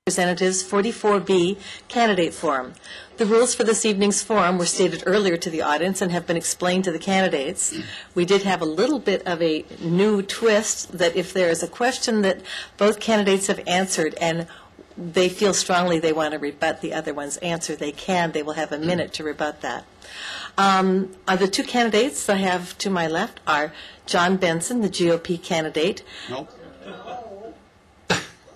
Representatives 44B candidate forum. The rules for this evening's forum were stated earlier to the audience and have been explained to the candidates. We did have a little bit of a new twist that if there is a question that both candidates have answered and they feel strongly they want to rebut the other one's answer, they can. They will have a minute to rebut that. The two candidates I have to my left are John Benson, the GOP candidate. Nope.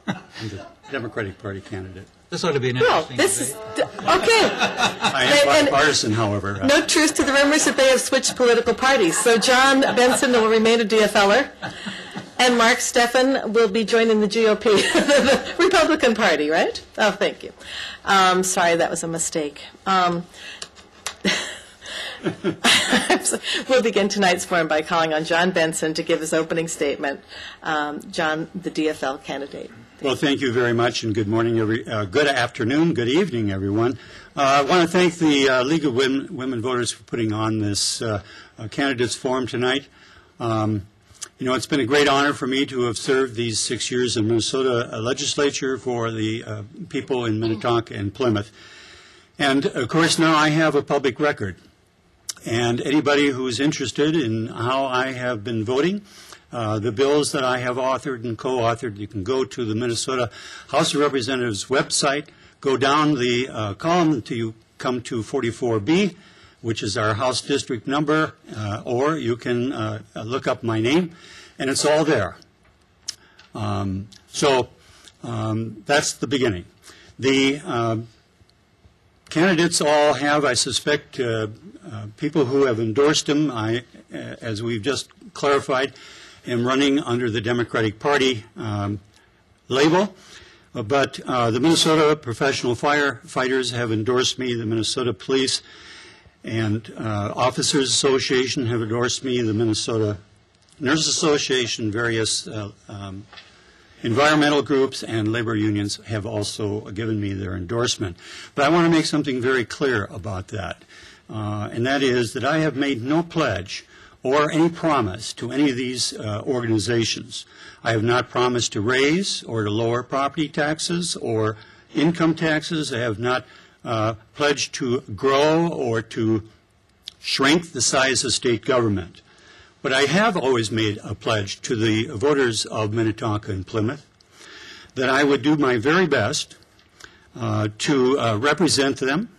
I'm the Democratic Party candidate. This ought to be an interesting okay. I am bipartisan, however. No truth to the rumors that they have switched political parties. So John Benson will remain a DFLer, and Stefan will be joining the GOP, the Republican Party, right? Oh, thank you. Sorry, that was a mistake. We'll begin tonight's forum by calling on John Benson to give his opening statement. John, the DFL candidate. Well, thank you very much, and good morning, good afternoon, good evening, everyone. I want to thank the League of Women Voters for putting on this candidates forum tonight. You know, it's been a great honor for me to have served these 6 years in Minnesota legislature for the people in Minnetonka and Plymouth. And, of course, now I have a public record. And anybody who's interested in how I have been voting, the bills that I have authored and co-authored, you can go to the Minnesota House of Representatives website, go down the column until you come to 44B, which is our House district number, or you can look up my name, and it's all there. That's the beginning. The candidates all have, I suspect, people who have endorsed them. I, as we've just clarified, am running under the Democratic Party label, but the Minnesota Professional Firefighters have endorsed me, the Minnesota Police and Officers Association have endorsed me, the Minnesota Nurses Association, various environmental groups and labor unions have also given me their endorsement. But I want to make something very clear about that, and that is that I have made no pledge or any promise to any of these organizations. I have not promised to raise or to lower property taxes or income taxes. I have not pledged to grow or to shrink the size of state government. But I have always made a pledge to the voters of Minnetonka and Plymouth that I would do my very best to represent them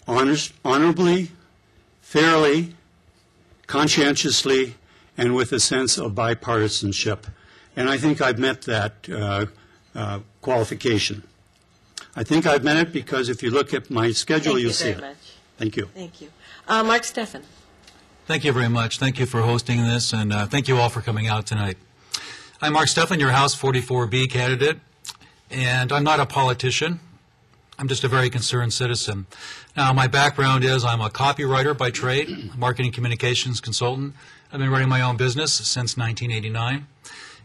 honorably, fairly, conscientiously, and with a sense of bipartisanship. And I think I've met that qualification. I think I've met it because if you look at my schedule, you'll see it. Thank you. Thank you. Stefan. Thank you very much. Thank you for hosting this, and thank you all for coming out tonight. I'm Stefan, your House 44B candidate, and I'm not a politician. I'm just a very concerned citizen. Now, my background is I'm a copywriter by trade, a marketing communications consultant. I've been running my own business since 1989.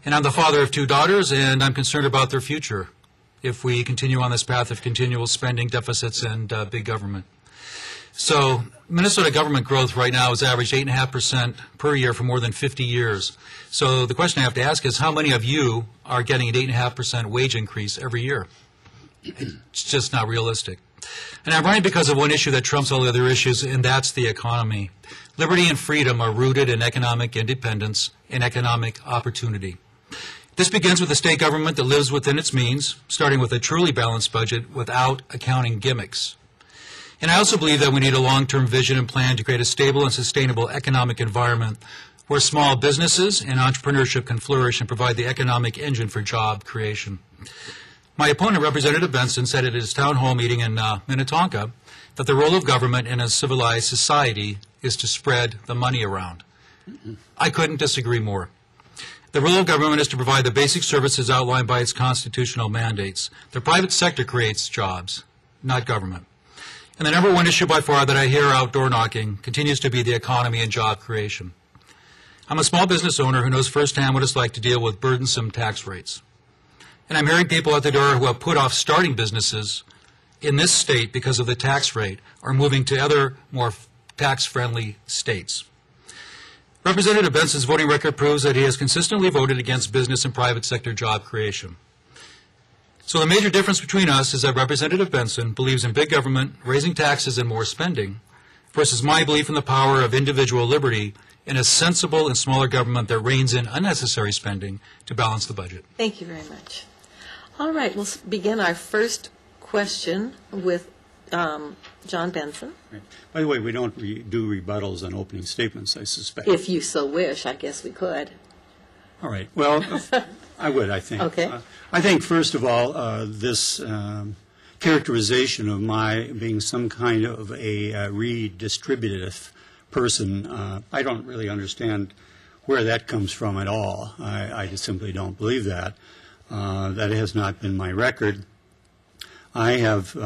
And I'm the father of two daughters, and I'm concerned about their future if we continue on this path of continual spending deficits and big government. So Minnesota government growth right now has averaged 8.5% per year for more than 50 years. So the question I have to ask is how many of you are getting an 8.5% wage increase every year? It's just not realistic. And I'm running because of one issue that trumps all the other issues, and that's the economy. Liberty and freedom are rooted in economic independence and economic opportunity. This begins with a state government that lives within its means, starting with a truly balanced budget without accounting gimmicks. And I also believe that we need a long-term vision and plan to create a stable and sustainable economic environment where small businesses and entrepreneurship can flourish and provide the economic engine for job creation. My opponent, Representative Benson, said at his town hall meeting in Minnetonka that the role of government in a civilized society is to spread the money around. I couldn't disagree more. The role of government is to provide the basic services outlined by its constitutional mandates. The private sector creates jobs, not government. And the number one issue by far that I hear outdoor knocking continues to be the economy and job creation. I'm a small business owner who knows firsthand what it's like to deal with burdensome tax rates. And I'm hearing people at the door who have put off starting businesses in this state because of the tax rate or moving to other more tax-friendly states. Representative Benson's voting record proves that he has consistently voted against business and private sector job creation. So the major difference between us is that Representative Benson believes in big government, raising taxes and more spending, versus my belief in the power of individual liberty in a sensible and smaller government that reins in unnecessary spending to balance the budget. Thank you very much. All right, we'll begin our first question with John Benson. Right. By the way, we don't do rebuttals on opening statements, I suspect. If you so wish, I guess we could. All right. Well, I would, I think. Okay. I think, first of all, this characterization of my being some kind of a redistributive person, I don't really understand where that comes from at all. I just simply don't believe that. That has not been my record. I have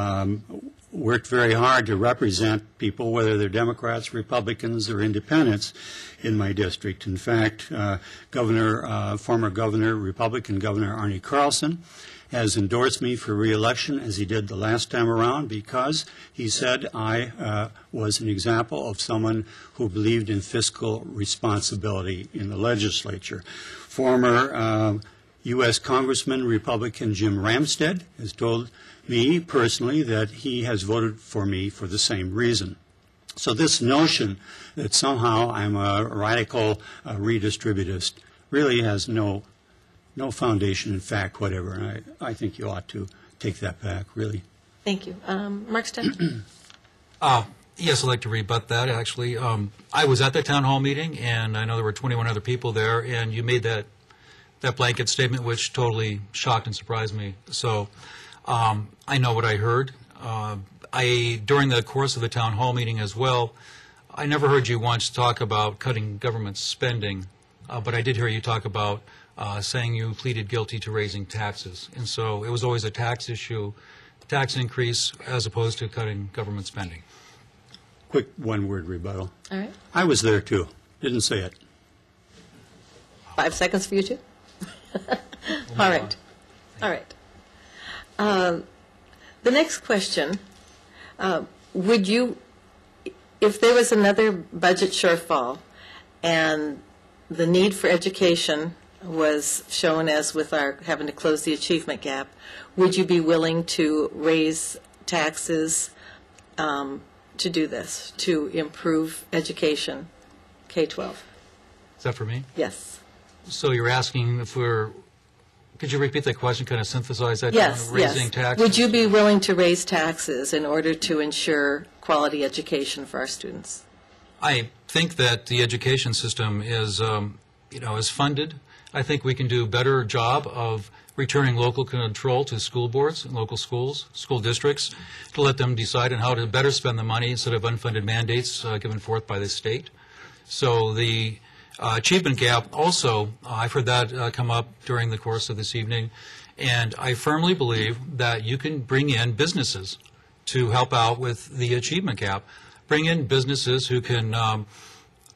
worked very hard to represent people, whether they're Democrats, Republicans, or Independents in my district. In fact, former governor, Republican Governor Arnie Carlson, has endorsed me for re-election, as he did the last time around, because he said I was an example of someone who believed in fiscal responsibility in the legislature. Former U.S. Congressman Republican Jim Ramstad has told me personally that he has voted for me for the same reason. So this notion that somehow I'm a radical redistributivist really has no foundation in fact whatever. And I think you ought to take that back, really. Thank you. Mark Stefan? Yes, I'd like to rebut that, actually. I was at the town hall meeting, and I know there were 21 other people there, and you made that blanket statement, which totally shocked and surprised me. So I know what I heard. During the course of the town hall meeting as well, I never heard you once talk about cutting government spending, but I did hear you talk about saying you pleaded guilty to raising taxes. And so it was always a tax issue, tax increase, as opposed to cutting government spending. Quick one-word rebuttal. All right. I was there, too. Didn't say it. 5 seconds for you two. All right. All right. The next question, would you, if there was another budget shortfall and the need for education was shown as with our having to close the achievement gap, would you be willing to raise taxes to do this, to improve education, K-12? Is that for me? Yes. So you're asking if could you repeat that question, kind of synthesize that? Yes, raising yes. taxes? Would you be willing to raise taxes in order to ensure quality education for our students? I think that the education system is, is funded. I think we can do a better job of returning local control to school boards and local schools, school districts, to let them decide on how to better spend the money instead of unfunded mandates given forth by the state. So the achievement gap also, I've heard that come up during the course of this evening, and I firmly believe that you can bring in businesses to help out with the achievement gap. Bring in businesses who can,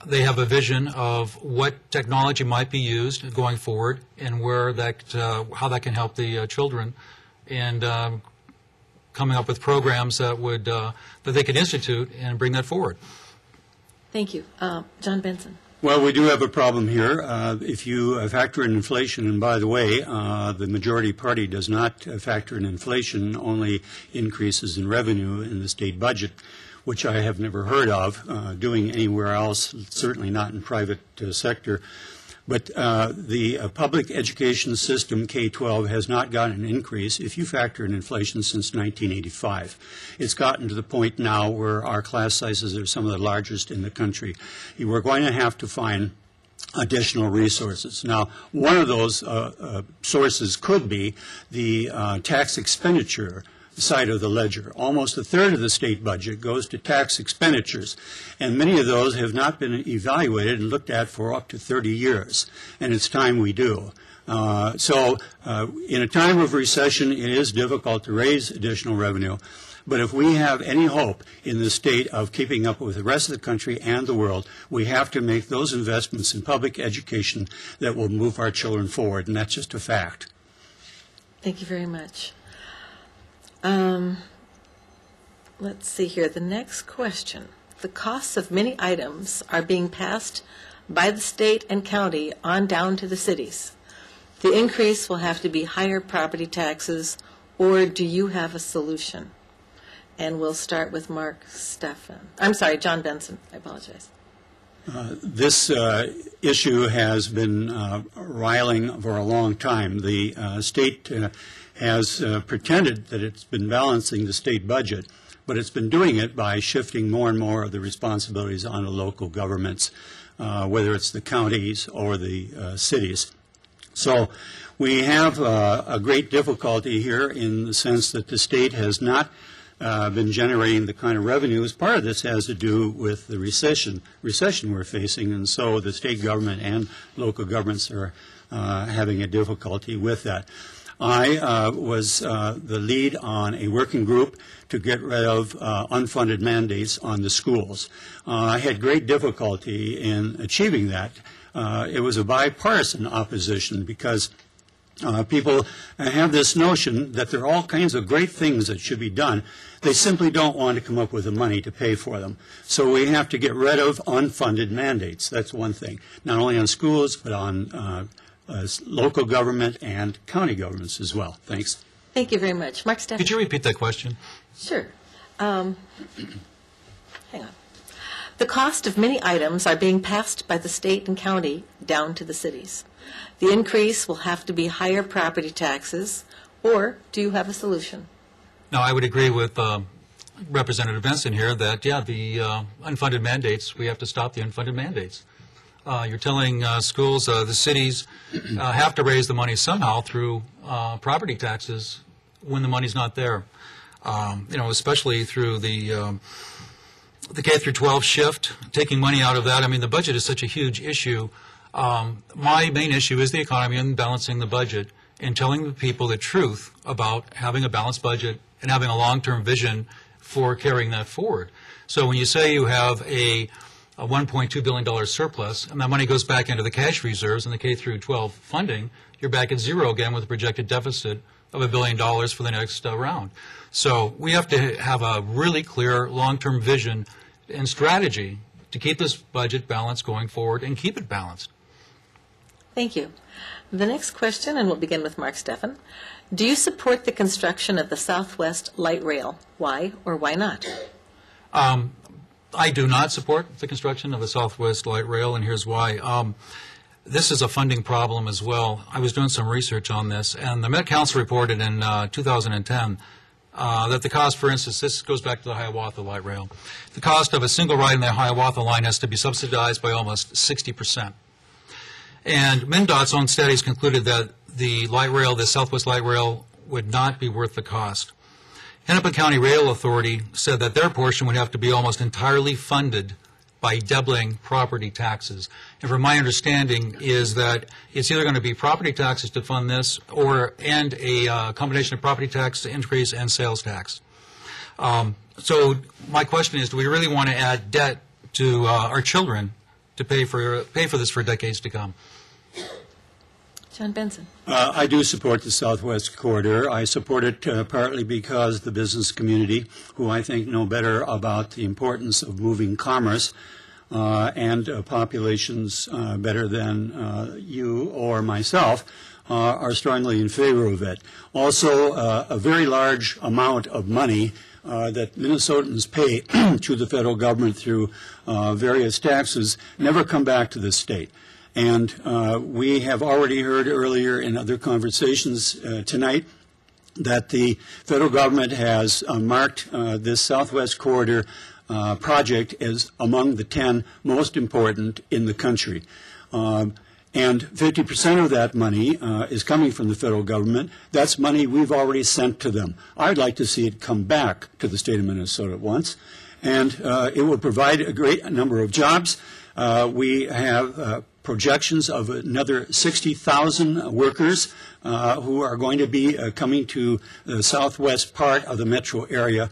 they have a vision of what technology might be used going forward and where that, how that can help the children, and coming up with programs that would, that they could institute and bring that forward. Thank you. John Benson. Well, we do have a problem here. If you factor in inflation, and by the way, the majority party does not factor in inflation, only increases in revenue in the state budget, which I have never heard of doing anywhere else, certainly not in private sector. But the public education system, K-12, has not gotten an increase if you factor in inflation since 1985. It's gotten to the point now where our class sizes are some of the largest in the country. We're going to have to find additional resources. Now, one of those sources could be the tax expenditure side of the ledger. Almost a third of the state budget goes to tax expenditures, and many of those have not been evaluated and looked at for up to 30 years, and it's time we do. So in a time of recession, it is difficult to raise additional revenue, but if we have any hope in the state of keeping up with the rest of the country and the world, we have to make those investments in public education that will move our children forward, and that's just a fact. Thank you very much. Let's see here. The next question. The costs of many items are being passed by the state and county on down to the cities. The increase will have to be higher property taxes or do you have a solution? And we'll start with John Benson. I apologize. This issue has been riling for a long time. The state has pretended that it's been balancing the state budget, but it's been doing it by shifting more and more of the responsibilities onto local governments, whether it's the counties or the cities. So we have a great difficulty here in the sense that the state has not been generating the kind of revenues. Part of this has to do with the recession we're facing, and so the state government and local governments are having a difficulty with that. I was the lead on a working group to get rid of unfunded mandates on the schools. I had great difficulty in achieving that. It was a bipartisan opposition because people have this notion that there are all kinds of great things that should be done. They simply don't want to come up with the money to pay for them. So we have to get rid of unfunded mandates. That's one thing, not only on schools, but on local government and county governments as well. Thanks. Thank you very much. Mark Stefan. Could you repeat that question? Sure. Hang on. The cost of many items are being passed by the state and county down to the cities. The increase will have to be higher property taxes, or do you have a solution? No, I would agree with Representative Benson here that, yeah, the unfunded mandates, we have to stop the unfunded mandates. You're telling schools, the cities have to raise the money somehow through property taxes when the money's not there. Especially through the K through 12 shift, taking money out of that. I mean, the budget is such a huge issue. My main issue is the economy and balancing the budget and telling the people the truth about having a balanced budget and having a long-term vision for carrying that forward. So when you say you have a $1.2 billion surplus and that money goes back into the cash reserves and the K through 12 funding, you're back at zero again with a projected deficit of $1 billion for the next round. So we have to have a really clear long-term vision and strategy to keep this budget balanced going forward and keep it balanced. Thank you. The next question, and we'll begin with Mark Stefan. Do you support the construction of the Southwest Light Rail? Why or why not? I do not support the construction of the Southwest Light Rail, and here's why. This is a funding problem as well. I was doing some research on this, and the Met Council reported in 2010 that the cost, for instance, this goes back to the Hiawatha Light Rail. The cost of a single ride in the Hiawatha line has to be subsidized by almost 60%. And MnDOT's own studies concluded that the light rail, the Southwest Light Rail, would not be worth the cost. Hennepin County Rail Authority said that their portion would have to be almost entirely funded by doubling property taxes. And from my understanding is that it's either going to be property taxes to fund this and a combination of property tax increase and sales tax. So my question is, do we really want to add debt to our children to pay for this for decades to come? John Benson. I do support the Southwest Corridor. I support it partly because the business community, who I think know better about the importance of moving commerce and populations better than you or myself, are strongly in favor of it. Also, a very large amount of money that Minnesotans pay to the federal government through various taxes never come back to the state. And we have already heard earlier in other conversations tonight that the federal government has marked this Southwest Corridor project as among the 10 most important in the country. And 50% of that money is coming from the federal government. That's money we've already sent to them. I'd like to see it come back to the state of Minnesota once. And it will provide a great number of jobs. We have projections of another 60,000 workers who are going to be coming to the southwest part of the metro area.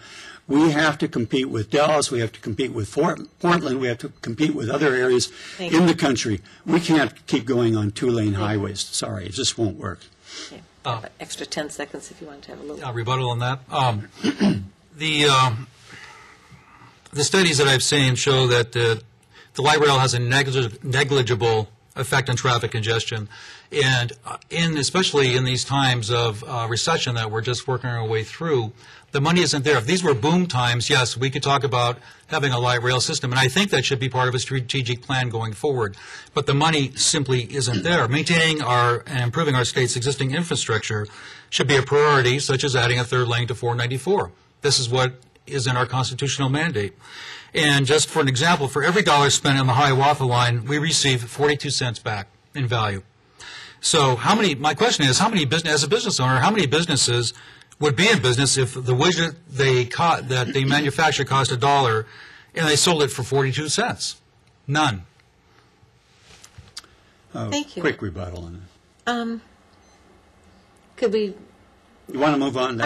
We have to compete with Dallas. We have to compete with Portland. We have to compete with other areas in the country. We can't keep going on two-lane highways. Sorry, it just won't work. Okay. Extra 10 seconds if you want to have a little rebuttal on that. The studies that I've seen show that the light rail has a negligible effect on traffic congestion. And especially in these times of recession that we're just working our way through, the money isn't there. If these were boom times, yes, we could talk about having a light rail system, and I think that should be part of a strategic plan going forward. But the money simply isn't there. Maintaining and improving our state's existing infrastructure should be a priority, such as adding a third lane to 494. This is what is in our constitutional mandate. And just for an example, for every dollar spent on the Hiawatha line, we receive 42 cents back in value. So my question is, as a business owner, how many businesses would be in business if the widget that they manufacture cost $1 and they sold it for 42 cents? None. Thank you. Quick rebuttal on that. Could we? You want to move on?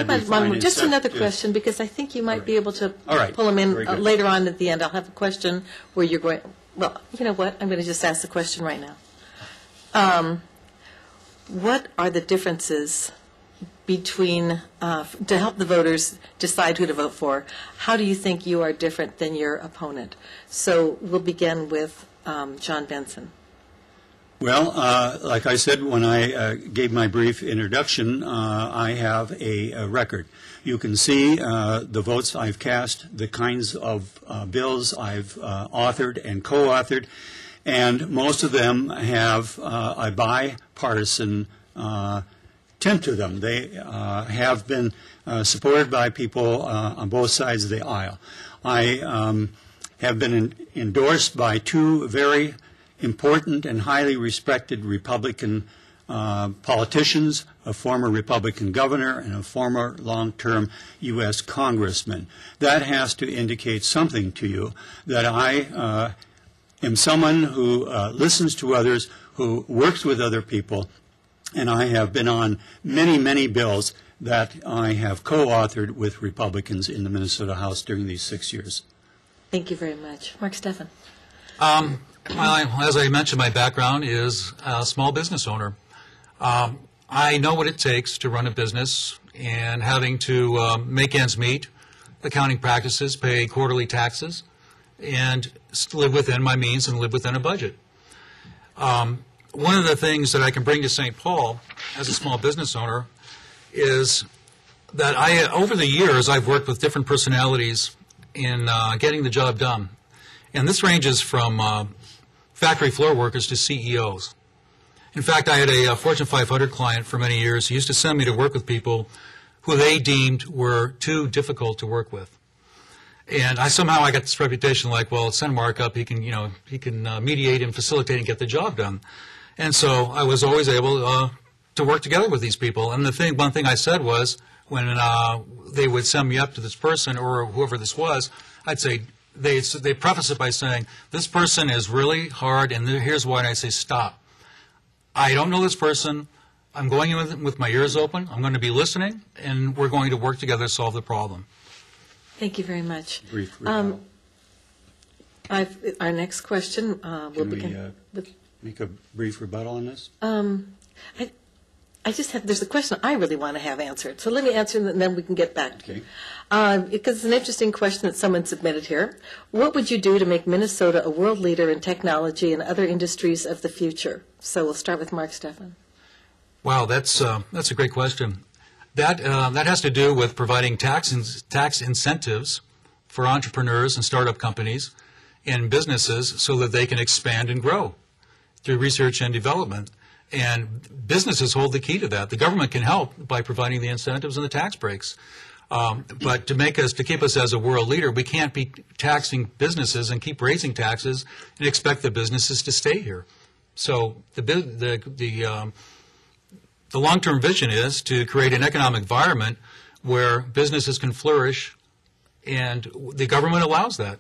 Just another question, because I think you might be able to pull them in later on at the end. I'll have a question where you're going. Well, you know what? I'm going to just ask the question right now. What are the differences between, to help the voters decide who to vote for, how do you think you are different than your opponent? So we'll begin with John Benson. Well, like I said when I gave my brief introduction, I have a record. You can see the votes I've cast, the kinds of bills I've authored and co-authored, and most of them have a bipartisan tint to them. They have been supported by people on both sides of the aisle. I have been endorsed by two very important and highly respected Republican politicians, a former Republican governor and a former long-term U.S. congressman. That has to indicate something to you, that I am someone who listens to others, who works with other people, and I have been on many, many bills that I have co-authored with Republicans in the Minnesota House during these 6 years. Thank you very much. Mark Stefan. Well, as I mentioned, my background is a small business owner. I know what it takes to run a business, and having to make ends meet, accounting practices, pay quarterly taxes, and live within my means and live within a budget. One of the things that I can bring to St. Paul as a small business owner is that over the years, I've worked with different personalities in getting the job done. And this ranges from factory floor workers to CEOs. In fact, I had a Fortune 500 client for many years who used to send me to work with people who they deemed were too difficult to work with. And somehow I got this reputation like, well, send Mark up, he can mediate and facilitate and get the job done. And so I was always able to work together with these people. And one thing I said was, when they would send me up to this person or whoever this was, I'd say, they preface it by saying, this person is really hard, and here's why. And I say, stop. I don't know this person. I'm going in with my ears open. I'm going to be listening, and we're going to work together to solve the problem. Thank you very much. Brief our next question will begin with... Make a brief rebuttal on this? There's a question I really want to have answered. So let me answer and then we can get back to it. Because it's an interesting question that someone submitted here. What would you do to make Minnesota a world leader in technology and other industries of the future? So we'll start with Mark Stefan. Wow, that's a great question. That has to do with providing tax incentives for entrepreneurs and startup companies and businesses so that they can expand and grow through research and development. And businesses hold the key to that. The government can help by providing the incentives and the tax breaks. But to keep us as a world leader, we can't be taxing businesses and keep raising taxes and expect the businesses to stay here. So the long-term vision is to create an economic environment where businesses can flourish, and the government allows that.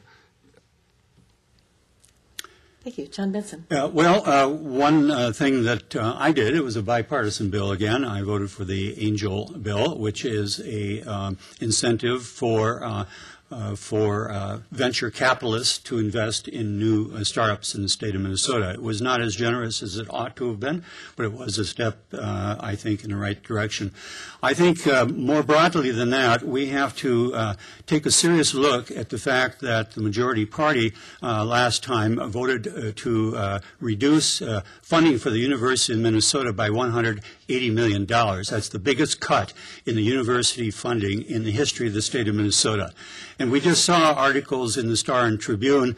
Thank you. John Benson. One thing that I did, it was a bipartisan bill again. I voted for the Angel Bill, which is a incentive for for venture capitalists to invest in new startups in the state of Minnesota. It was not as generous as it ought to have been, but it was a step, I think, in the right direction. I think more broadly than that, we have to take a serious look at the fact that the majority party last time voted to reduce funding for the University of Minnesota by $180 million. That's the biggest cut in the university funding in the history of the state of Minnesota. And we just saw articles in the Star and Tribune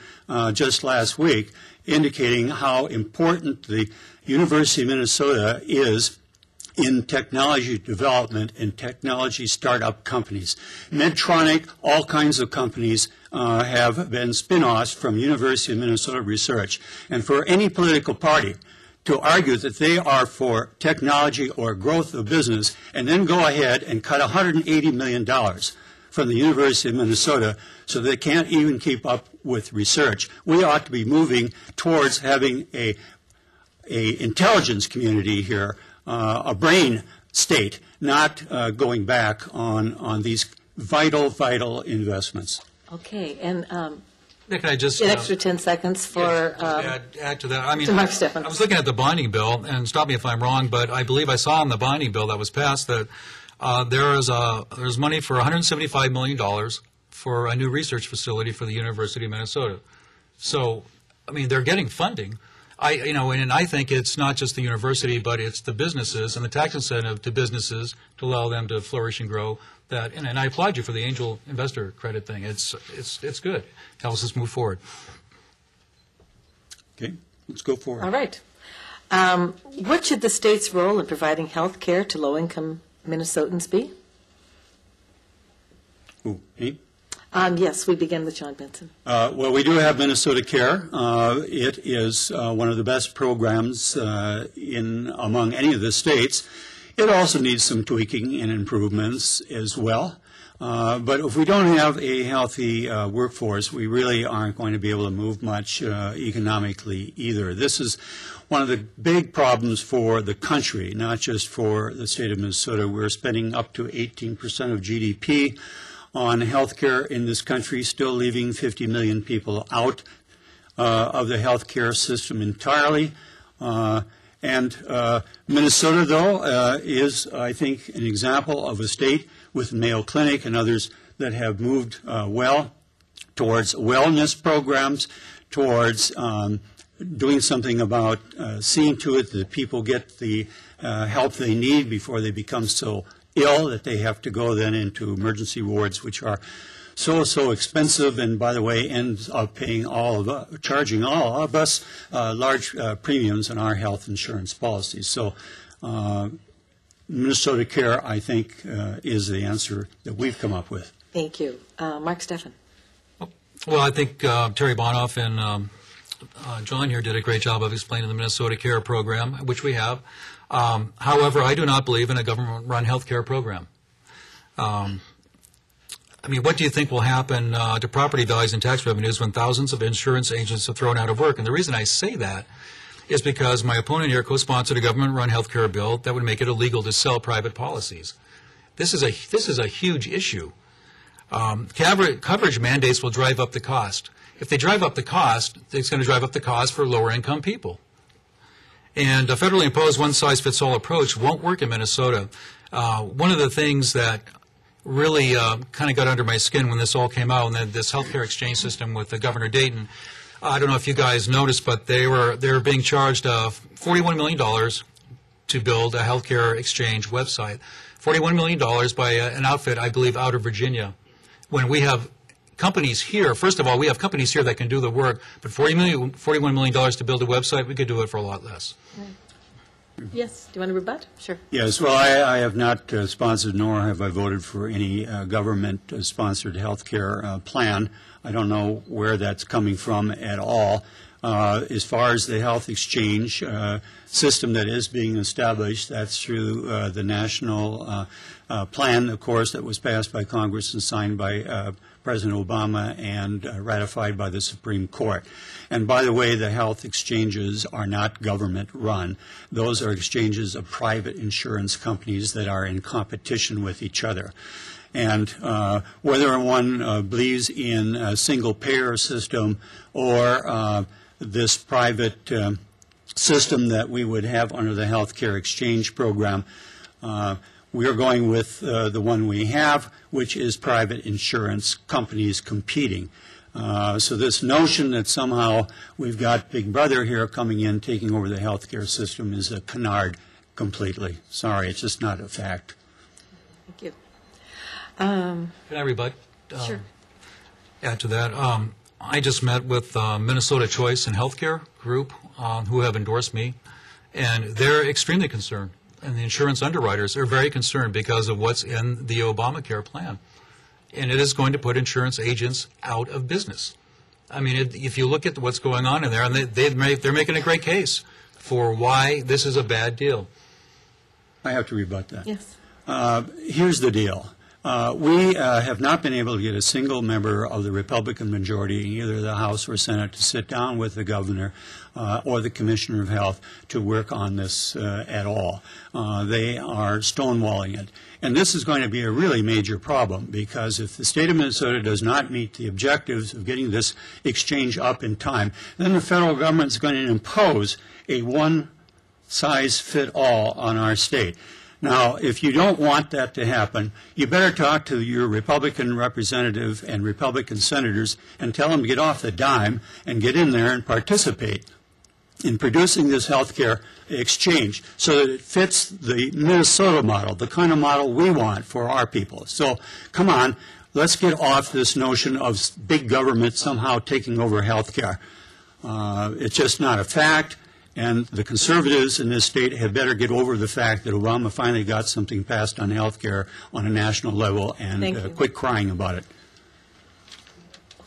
just last week indicating how important the University of Minnesota is in technology development and technology startup companies. Medtronic, all kinds of companies have been spin-offs from University of Minnesota research. And for any political party to argue that they are for technology or growth of business and then go ahead and cut $180 million from the University of Minnesota so they can't even keep up with research, we ought to be moving towards having a intelligence community here, a brain state, not going back on these vital investments. Okay, and Nick, I just an extra 10 seconds for add to that. I mean, to Mark Stefan. I was looking at the bonding bill, and stop me if I'm wrong, but I believe I saw in the bonding bill that was passed that there's money for $175 million for a new research facility for the University of Minnesota. So, I mean, they're getting funding. And I think it's not just the university, but it's the businesses and the tax incentive to businesses to allow them to flourish and grow. That, and I applaud you for the angel investor credit thing. It's good. It helps us move forward. Okay, let's go forward. All right. What should the state's role in providing health care to low-income Minnesotans be? Ooh, me? Yes, we begin with John Benson. Well, we do have Minnesota Care. It is one of the best programs among any of the states. It also needs some tweaking and improvements as well. But if we don't have a healthy workforce, we really aren't going to be able to move much economically either. This is one of the big problems for the country, not just for the state of Minnesota. We're spending up to 18% of GDP on health care in this country, still leaving 50 million people out of the health care system entirely. And Minnesota, though, is, I think, an example of a state with Mayo Clinic and others that have moved well towards wellness programs, towards doing something about seeing to it that people get the help they need before they become so ill that they have to go then into emergency wards, which are so expensive, and by the way, ends up charging all of us large premiums on our health insurance policies. So Minnesota Care, I think, is the answer that we've come up with. Thank you. Mark Stefan. Well, I think Terry Bonoff and John here did a great job of explaining the Minnesota Care program, which we have. However, I do not believe in a government-run health care program. I mean, what do you think will happen to property values and tax revenues when thousands of insurance agents are thrown out of work? And the reason I say that is because my opponent here co-sponsored a government-run health care bill that would make it illegal to sell private policies. This is a huge issue. Coverage mandates will drive up the cost. If they drive up the cost, it's going to drive up the cost for lower-income people. And a federally imposed one-size-fits-all approach won't work in Minnesota. One of the things that really kind of got under my skin when this all came out, and then this healthcare exchange system with Governor Dayton, I don't know if you guys noticed, but they were being charged $41 million to build a healthcare exchange website. $41 million by an outfit, I believe, out of Virginia. When we have companies here, first of all, we have companies here that can do the work, but $41 million to build a website, we could do it for a lot less. Yes. Do you want to rebut? Sure. Yes. Well, I have not sponsored nor have I voted for any government-sponsored health care plan. I don't know where that's coming from at all. As far as the health exchange system that is being established, that's through the national plan, of course, that was passed by Congress and signed by President Obama and ratified by the Supreme Court. And by the way, the health exchanges are not government-run. Those are exchanges of private insurance companies that are in competition with each other. And whether one believes in a single-payer system or this private system that we would have under the health care exchange program, we are going with the one we have, which is private insurance companies competing. So this notion that somehow we've got Big Brother here coming in, taking over the health care system is a canard completely. Sorry, it's just not a fact. Thank you. Can I rebut? Sure. Add to that. I just met with Minnesota Choice and Healthcare Group, who have endorsed me, and they're extremely concerned. And the insurance underwriters are very concerned because of what's in the Obamacare plan. And it is going to put insurance agents out of business. I mean, if you look at what's going on in there, and they're making a great case for why this is a bad deal. I have to rebut that. Yes. Here's the deal. We have not been able to get a single member of the Republican majority, either the House or Senate, to sit down with the governor or the Commissioner of Health to work on this at all. They are stonewalling it. And this is going to be a really major problem, because if the state of Minnesota does not meet the objectives of getting this exchange up in time, then the federal government is going to impose a one-size-fit-all on our state. Now, if you don't want that to happen, you better talk to your Republican representative and Republican senators and tell them to get off the dime and get in there and participate in producing this health care exchange so that it fits the Minnesota model, the kind of model we want for our people. So, come on, let's get off this notion of big government somehow taking over health care. It's just not a fact. And the conservatives in this state had better get over the fact that Obama finally got something passed on health care on a national level and quit crying about it.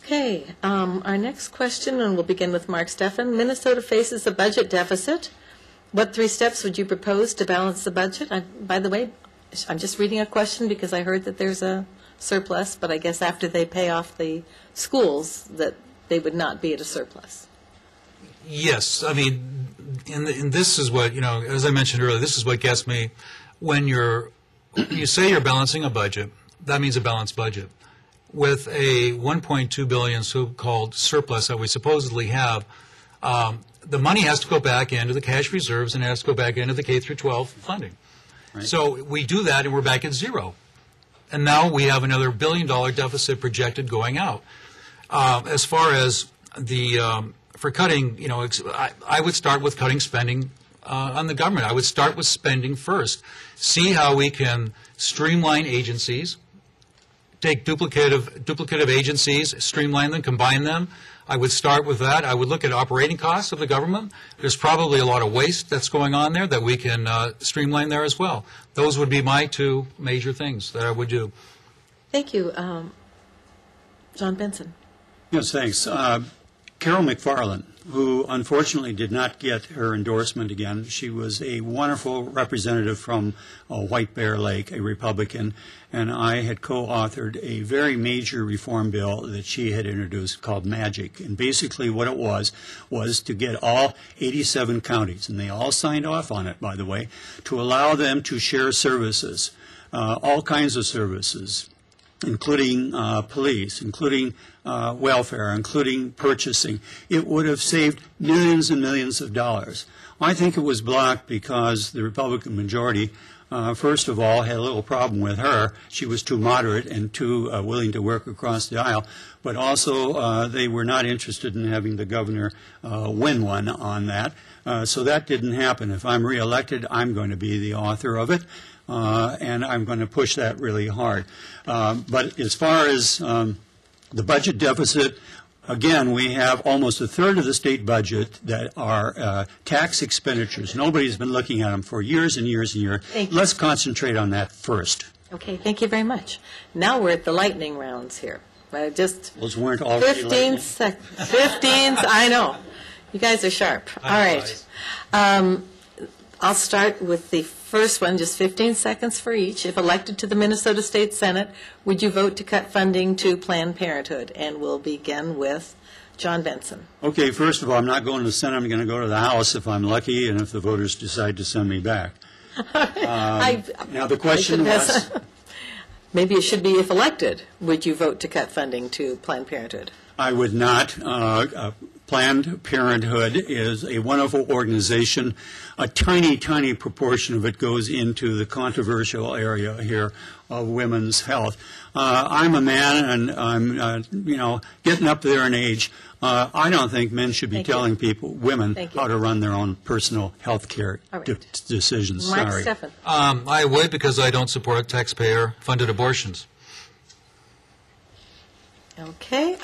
Okay, our next question, and we'll begin with Mark Stefan. Minnesota faces a budget deficit. What 3 steps would you propose to balance the budget? By the way, I'm just reading a question because I heard that there's a surplus, but I guess after they pay off the schools that they would not be at a surplus. Yes, I mean, and this is what, as I mentioned earlier, this is what gets me. When you say you're balancing a budget, that means a balanced budget. With a $1.2 billion so-called surplus that we supposedly have, the money has to go back into the cash reserves and it has to go back into the K through 12 funding. Right. So we do that and we're back at zero. And now we have another $1 billion deficit projected going out. As far as for cutting, I would start with cutting spending on the government. I would start with spending first. See how we can streamline agencies, take duplicative agencies, streamline them, combine them. I would start with that. I would look at operating costs of the government. There's probably a lot of waste that's going on there that we can streamline there as well. Those would be my 2 major things that I would do. Thank you. John Benson. Yes, thanks. Carol McFarland, who unfortunately did not get her endorsement again. She was a wonderful representative from White Bear Lake, a Republican, and I had co-authored a very major reform bill that she had introduced called MAGIC. And basically what it was to get all 87 counties, and they all signed off on it, by the way, to allow them to share services, all kinds of services, including police, including welfare, including purchasing. It would have saved millions and millions of dollars. I think it was blocked because the Republican majority, first of all, had a little problem with her. She was too moderate and too willing to work across the aisle. But also, they were not interested in having the governor win one on that. So that didn't happen. If I'm reelected, I'm going to be the author of it. And I'm going to push that really hard. But as far as the budget deficit, again, we have almost a third of the state budget that are tax expenditures. Nobody's been looking at them for years and years and years. Let's concentrate on that first. Okay, thank you very much. Now we're at the lightning rounds here. Those weren't already 15 seconds. 15, I know. You guys are sharp. All right. I'll start with the first one, just 15 seconds for each. If elected to the Minnesota State Senate, would you vote to cut funding to Planned Parenthood? And we'll begin with John Benson. Okay, first of all, I'm not going to the Senate. I'm going to go to the House if I'm lucky and if the voters decide to send me back. Now, the question was... Maybe it should be if elected, would you vote to cut funding to Planned Parenthood? I would not. Planned Parenthood is a wonderful organization. A tiny, tiny proportion of it goes into the controversial area here of women's health. I'm a man, and I'm, getting up there in age. I don't think men should be telling women how to run their own personal health care decisions. Mike Sorry. Stefan. I would, because I don't support taxpayer-funded abortions. Okay.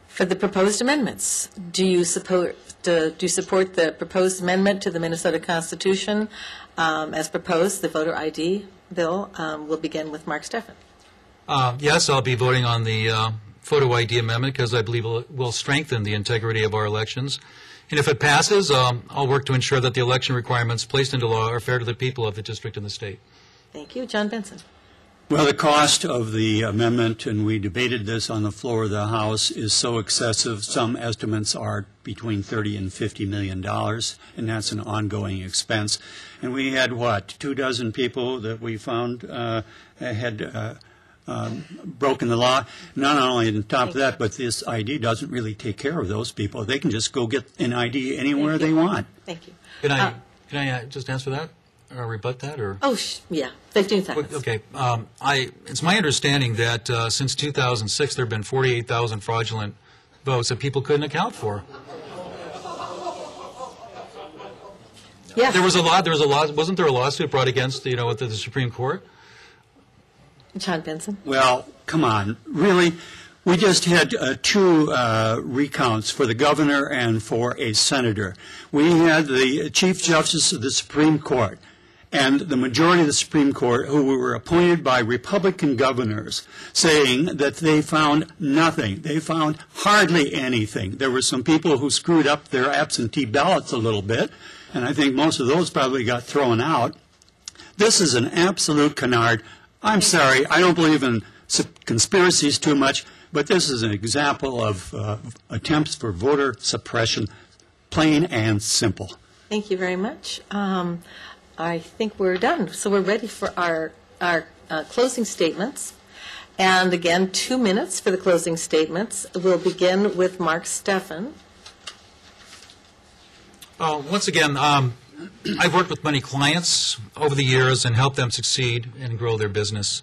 For the proposed amendments, do you support the proposed amendment to the Minnesota Constitution as proposed, the voter ID bill? We'll begin with Mark Stefan. Yes, I'll be voting on the photo ID amendment because I believe it will strengthen the integrity of our elections. And if it passes, I'll work to ensure that the election requirements placed into law are fair to the people of the district and the state. Thank you. John Benson. Well, the cost of the amendment, and we debated this on the floor of the House, is so excessive. Some estimates are between $30 and $50 million, and that's an ongoing expense. And we had, 24 people that we found had broken the law. Not only on top of that, but this ID doesn't really take care of those people. They can just go get an ID anywhere they want. Thank you. Can I just answer that? Or rebut that? Or 15 seconds. Okay. It's my understanding that since 2006, there have been 48,000 fraudulent votes that people couldn't account for. Yeah. There was a lot. Wasn't there a lawsuit brought against with the Supreme Court? John Benson. Well, come on, really? We just had two recounts for the governor and for a senator. We had the Chief Justice of the Supreme Court and the majority of the Supreme Court, who were appointed by Republican governors, saying that they found nothing. They found hardly anything. There were some people who screwed up their absentee ballots a little bit, and I think most of those probably got thrown out. This is an absolute canard. I'm sorry, I don't believe in conspiracies too much, but this is an example of attempts for voter suppression, plain and simple. Thank you very much. I think we're done. So we're ready for our closing statements. And again, 2 minutes for the closing statements. We'll begin with Mark Stefan. Once again, I've worked with many clients over the years and helped them succeed and grow their business.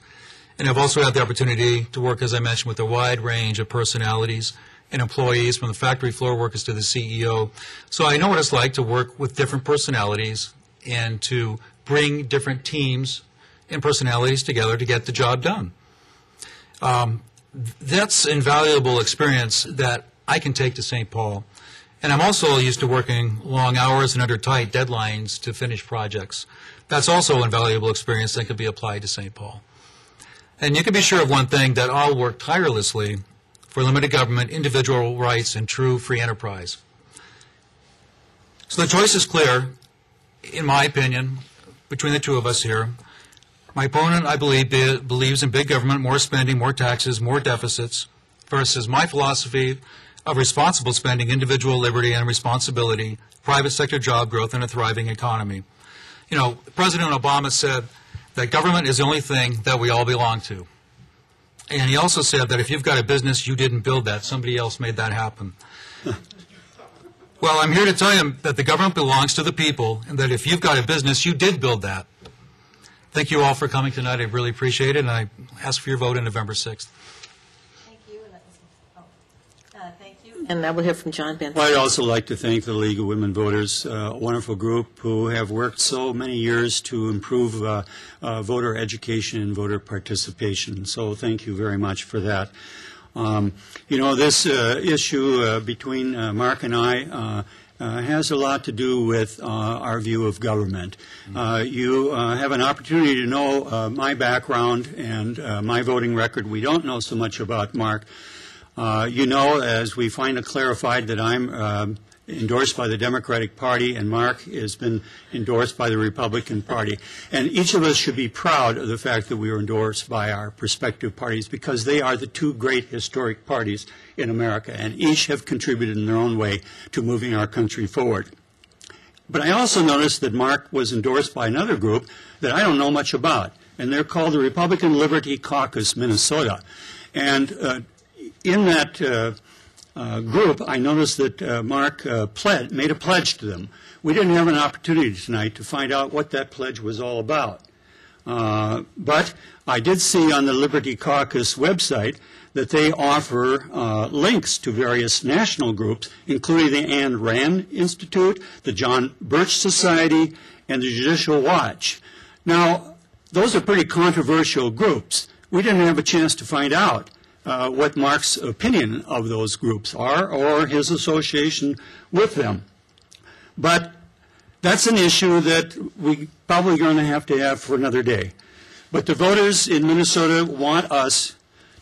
And I've also had the opportunity to work, as I mentioned, with a wide range of personalities and employees, from the factory floor workers to the CEO. So I know what it's like to work with different personalities and to bring different teams and personalities together to get the job done. That's invaluable experience that I can take to St. Paul. And I'm also used to working long hours and under tight deadlines to finish projects. That's also invaluable experience that can be applied to St. Paul. And you can be sure of one thing, that I'll work tirelessly for limited government, individual rights, and true free enterprise. So the choice is clear, in my opinion, between the two of us here. My opponent, I believe, believes in big government, more spending, more taxes, more deficits, versus my philosophy of responsible spending, individual liberty and responsibility, private sector job growth, and a thriving economy. President Obama said that government is the only thing that we all belong to. And he also said that if you've got a business, you didn't build that. Somebody else made that happen. Well, I'm here to tell you that the government belongs to the people, and that if you've got a business, you did build that. Thank you all for coming tonight. I really appreciate it, and I ask for your vote on November 6th. Thank you. Thank you. And now we'll hear from John Benson. Well, I'd also like to thank the League of Women Voters, a wonderful group who have worked so many years to improve voter education and voter participation. So thank you very much for that. This issue between Mark and I has a lot to do with our view of government. You have an opportunity to know my background and my voting record. We don't know so much about Mark. As we finally clarified, that I'm endorsed by the Democratic Party, and Mark has been endorsed by the Republican Party. And each of us should be proud of the fact that we were endorsed by our respective parties, because they are the two great historic parties in America, and each have contributed in their own way to moving our country forward. But I also noticed that Mark was endorsed by another group that I don't know much about, and they're called the Republican Liberty Caucus Minnesota. And in that group, I noticed that Mark made a pledge to them. We didn't have an opportunity tonight to find out what that pledge was all about. But I did see on the Liberty Caucus website that they offer links to various national groups, including the Ayn Rand Institute, the John Birch Society, and the Judicial Watch. Now, those are pretty controversial groups. We didn't have a chance to find out what Mark's opinion of those groups are, or his association with them. But that's an issue that we probably going to have for another day. But the voters in Minnesota want us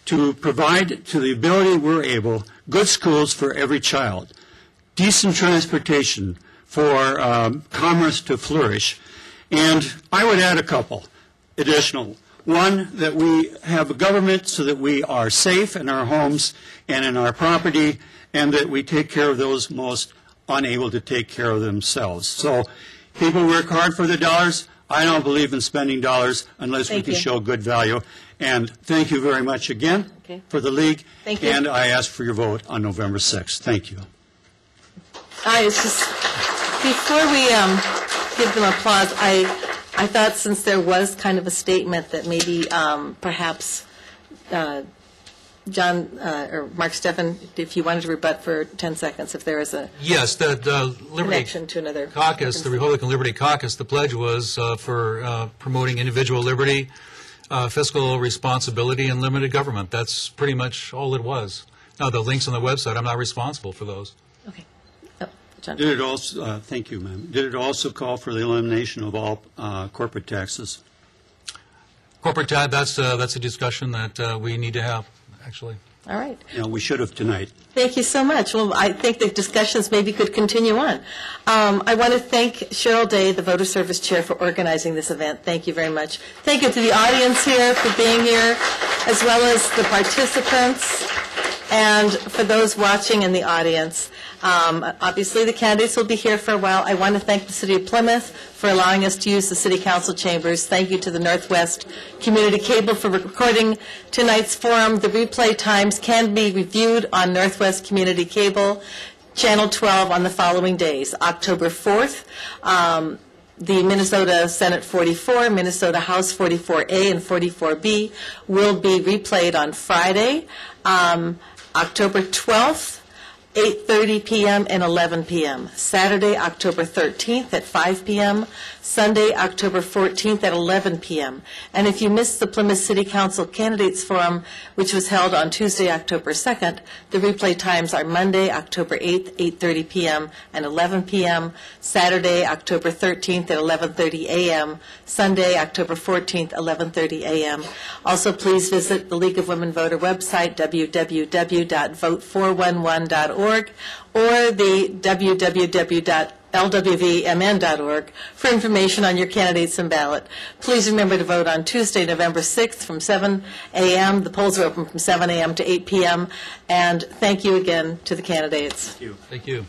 to provide, to the ability we're able, good schools for every child, decent transportation for commerce to flourish, and I would add a couple additional. One, that we have a government so that we are safe in our homes and in our property, and that we take care of those most unable to take care of themselves. So people work hard for the dollars. I don't believe in spending dollars unless we can show good value. And thank you very much again for the League. Thank you. And I ask for your vote on November 6th. Thank you. Before we give them applause, I thought since there was kind of a statement that maybe perhaps John or Mark Stefan, if you wanted to rebut for 10 seconds, if there is a Liberty to another Caucus, the Republican Liberty Caucus, the pledge was for promoting individual liberty, fiscal responsibility, and limited government. That's pretty much all it was. Now, the links on the website, I'm not responsible for those. Okay. John. Did it also, thank you, ma'am. Did it also call for the elimination of all corporate taxes? Corporate tax, that's a discussion that we need to have, actually. All right. You know, we should have tonight. Thank you so much. Well, I think the discussions maybe could continue on. I want to thank Cheryl Day, the Voter Service Chair, for organizing this event. Thank you very much. Thank you to the audience here for being here, as well as the participants, and for those watching in the audience. Obviously, the candidates will be here for a while. I want to thank the City of Plymouth for allowing us to use the City Council chambers. Thank you to the Northwest Community Cable for recording tonight's forum. The replay times can be reviewed on Northwest Community Cable, Channel 12, on the following days. October 4th, the Minnesota Senate 44, Minnesota House 44A and 44B will be replayed on Friday, October 12th, 8:30 p.m. and 11 p.m. Saturday, October 13th at 5 p.m. Sunday, October 14th at 11 p.m. And if you missed the Plymouth City Council Candidates Forum, which was held on Tuesday, October 2nd, the replay times are Monday, October 8th, 8:30 p.m. and 11 p.m. Saturday, October 13th at 11:30 a.m. Sunday, October 14th, 11:30 a.m. Also, please visit the League of Women Voter website, www.vote411.org, or the www.lwvmn.org for information on your candidates and ballot. Please remember to vote on Tuesday, November 6th from 7 a.m. The polls are open from 7 a.m. to 8 p.m. And thank you again to the candidates. Thank you. Thank you.